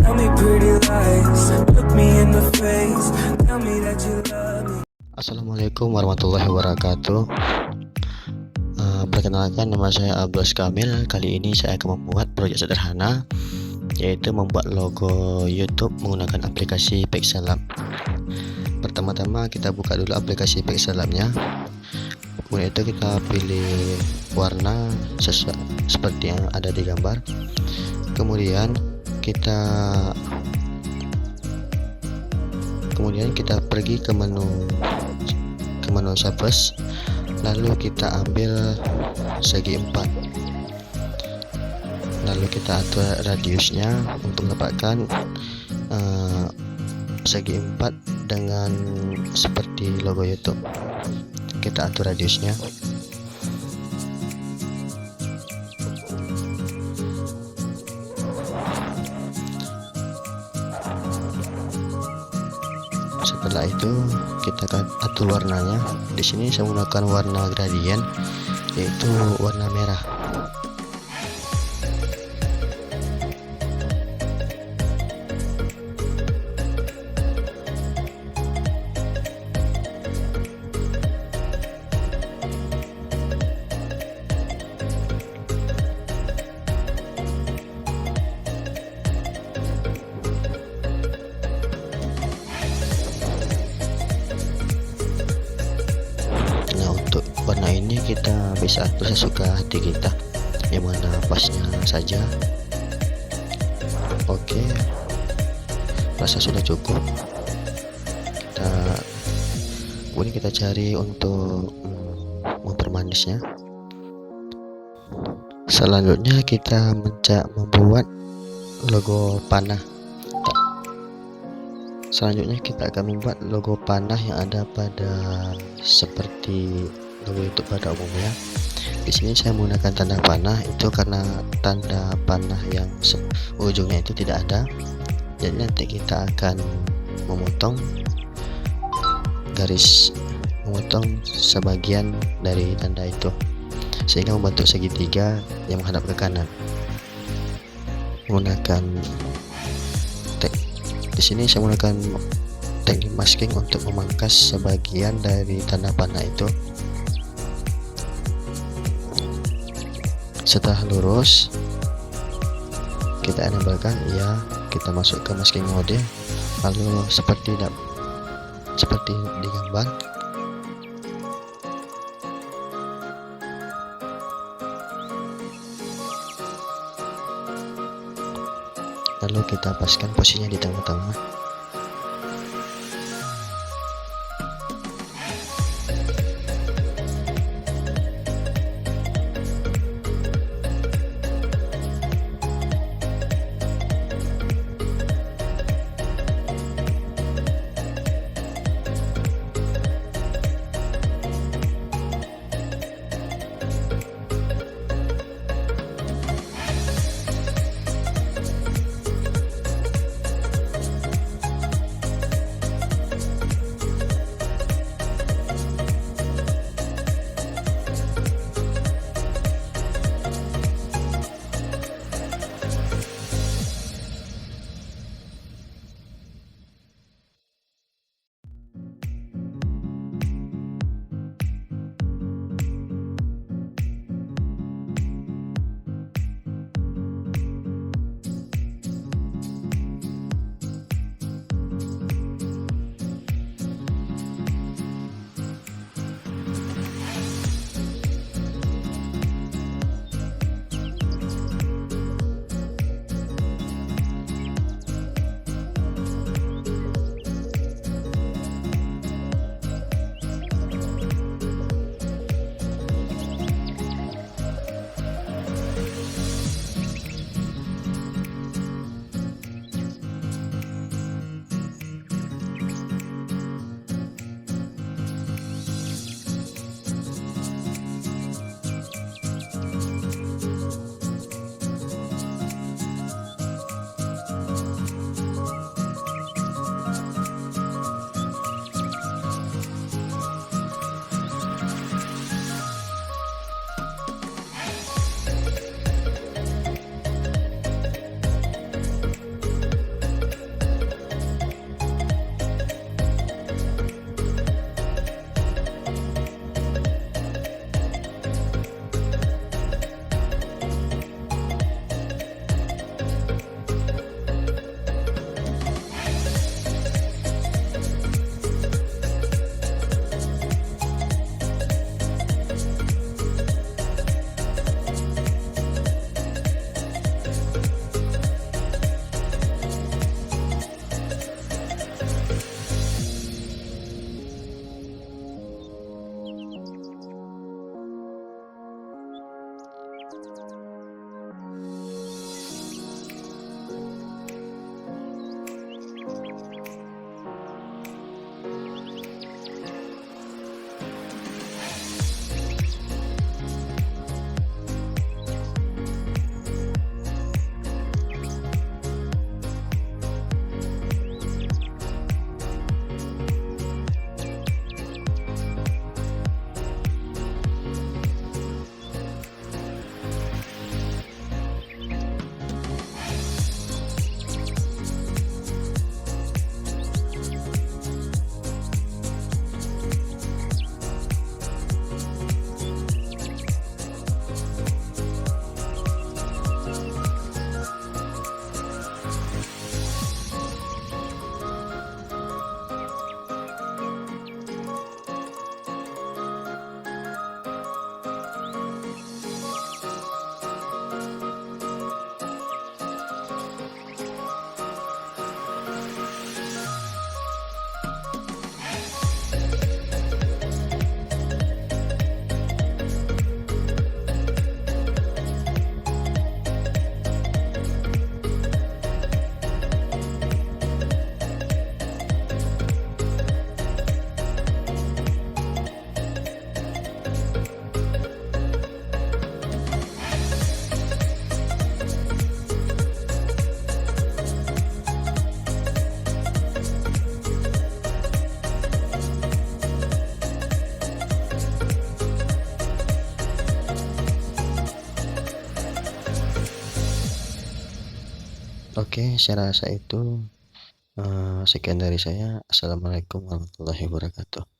Tell me pretty lies, look me in the face, tell me that you love me. Assalamualaikum warahmatullahi wabarakatuh. Perkenalkan, nama saya Abbas Kamil. Kali ini saya akan membuat proyek sederhana, yaitu membuat logo YouTube menggunakan aplikasi PixelLab. Pertama-tama kita buka dulu aplikasi PixelLab-nya. Kemudian itu kita pilih warna seperti yang ada di gambar. Kemudian kita pergi ke menu surface, lalu kita ambil segi 4, lalu kita atur radiusnya untuk mendapatkan segi 4 dengan seperti logo YouTube. Kita atur radiusnya. Setelah itu kita akan atur warnanya. Di sini saya menggunakan warna gradient, yaitu warna merah. Warna ini kita bisa atur sesuka hati kita, yang mana pasnya saja. Oke, rasa sudah cukup. Kemudian kita cari untuk mempermanisnya. Selanjutnya kita membuat logo panah. Selanjutnya kita akan membuat logo panah yang ada pada seperti logo YouTube pada umumnya. Di sini saya menggunakan tanda panah itu karena tanda panah yang ujungnya itu tidak ada. Jadi nanti kita akan memotong sebagian dari tanda itu sehingga membentuk segitiga yang menghadap ke kanan. Di sini saya menggunakan teknik masking untuk memangkas sebagian dari tanda panah itu. Setelah lurus, kita enablekan, kita masuk ke masking mode, lalu seperti di gambar. Lalu kita paskan posisinya di tengah-tengah. Oke, saya rasa itu sekian dari saya. Assalamualaikum warahmatullahi wabarakatuh.